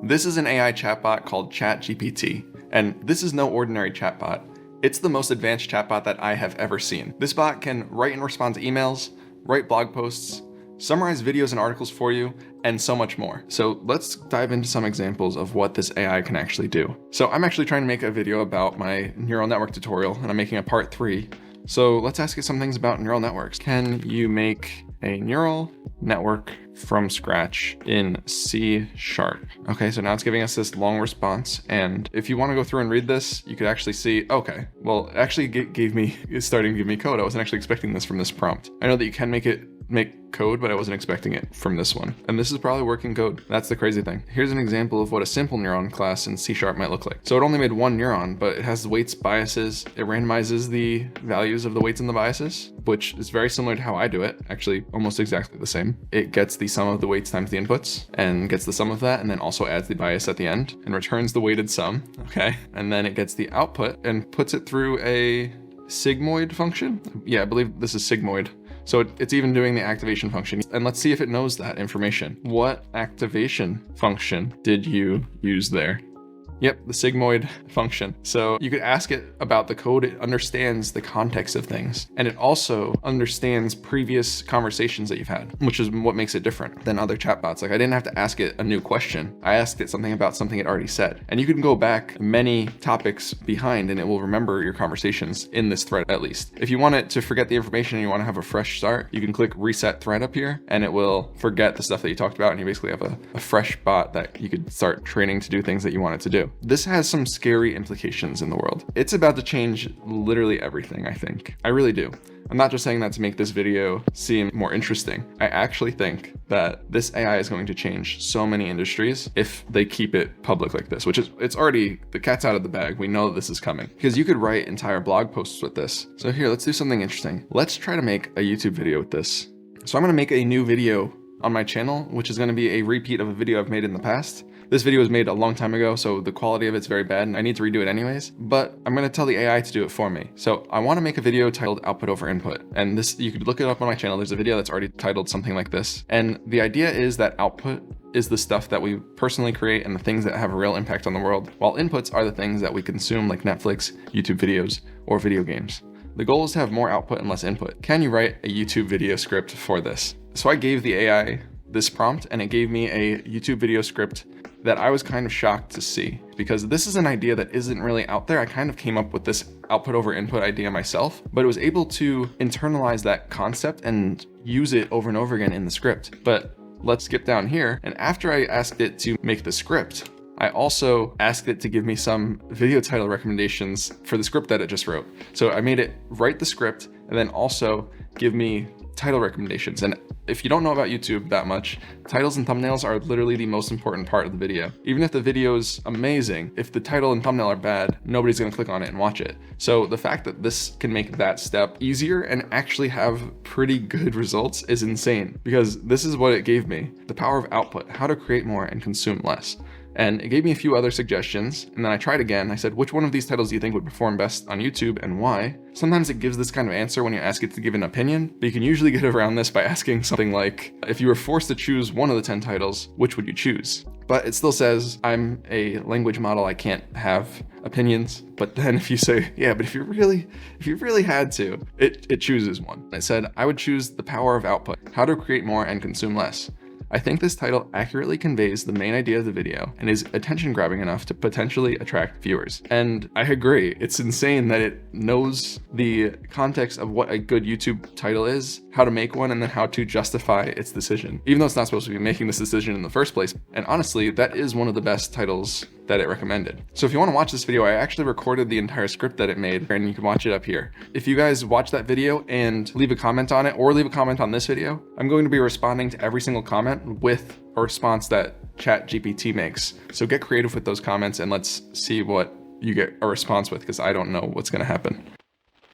This is an AI chatbot called ChatGPT, and this is no ordinary chatbot. It's the most advanced chatbot that I have ever seen. This bot can write and respond to emails, write blog posts, summarize videos and articles for you, and so much more. So let's dive into some examples of what this AI can actually do. So I'm actually trying to make a video about my neural network tutorial, and I'm making a part 3. So let's ask it some things about neural networks. Can you make a neural network from scratch in C#? Okay, so now it's giving us this long response. And if you want to go through and read this, you could actually see, okay, well, it actually it's starting to give me code. I wasn't actually expecting this from this prompt. I know that you can make code, but I wasn't expecting it from this one. And this is probably working code. That's the crazy thing. Here's an example of what a simple neuron class in C# might look like. So it only made one neuron, but it has weights, biases. It randomizes the values of the weights and the biases, which is very similar to how I do it. Actually, almost exactly the same. It gets the sum of the weights times the inputs and gets the sum of that, and then also adds the bias at the end and returns the weighted sum. Okay. And then it gets the output and puts it through a sigmoid function. Yeah, I believe this is sigmoid. So it's even doing the activation function. And let's see if it knows that information. What activation function did you use there? Yep, the sigmoid function. So you could ask it about the code. It understands the context of things. And it also understands previous conversations that you've had, which is what makes it different than other chatbots. Like I didn't have to ask it a new question. I asked it something about something it already said. And you can go back many topics behind and it will remember your conversations in this thread at least. If you want it to forget the information and you want to have a fresh start, you can click reset thread up here and it will forget the stuff that you talked about and you basically have a fresh bot that you could start training to do things that you want it to do. This has some scary implications in the world. It's about to change literally everything, I think. I really do. I'm not just saying that to make this video seem more interesting. I actually think that this AI is going to change so many industries if they keep it public like this, which is, it's already, the cat's out of the bag. We know this is coming because you could write entire blog posts with this. So here, let's do something interesting. Let's try to make a YouTube video with this. So I'm going to make a new video on my channel, which is going to be a repeat of a video I've made in the past. This video was made a long time ago, so the quality of it's very bad and I need to redo it anyways, but I'm going to tell the AI to do it for me. So I want to make a video titled output over input. And this, you could look it up on my channel. There's a video that's already titled something like this. And the idea is that output is the stuff that we personally create and the things that have a real impact on the world, while inputs are the things that we consume like Netflix, YouTube videos, or video games. The goal is to have more output and less input. Can you write a YouTube video script for this? So I gave the AI this prompt and it gave me a YouTube video script that I was kind of shocked to see because this is an idea that isn't really out there. I kind of came up with this output over input idea myself, but it was able to internalize that concept and use it over and over again in the script. But let's skip down here. And after I asked it to make the script, I also asked it to give me some video title recommendations for the script that it just wrote. So I made it write the script and then also give me title recommendations. And if you don't know about YouTube that much, titles and thumbnails are literally the most important part of the video. Even if the video is amazing, if the title and thumbnail are bad, nobody's gonna click on it and watch it. So the fact that this can make that step easier and actually have pretty good results is insane because this is what it gave me. The power of output, how to create more and consume less. And it gave me a few other suggestions. And then I tried again. I said, which one of these titles do you think would perform best on YouTube and why? Sometimes it gives this kind of answer when you ask it to give an opinion, but you can usually get around this by asking something like, if you were forced to choose one of the 10 titles, which would you choose? But it still says, I'm a language model, I can't have opinions. But then if you say, yeah, but if you really had to, it chooses one. It said, I would choose the power of output, how to create more and consume less. I think this title accurately conveys the main idea of the video and is attention grabbing enough to potentially attract viewers. And I agree, it's insane that it knows the context of what a good YouTube title is, how to make one, and then how to justify its decision, even though it's not supposed to be making this decision in the first place. And honestly, that is one of the best titles that it recommended. So if you want to watch this video, I actually recorded the entire script that it made and you can watch it up here. If you guys watch that video and leave a comment on it or leave a comment on this video, I'm going to be responding to every single comment with a response that ChatGPT makes. So get creative with those comments and let's see what you get a response with because I don't know what's going to happen.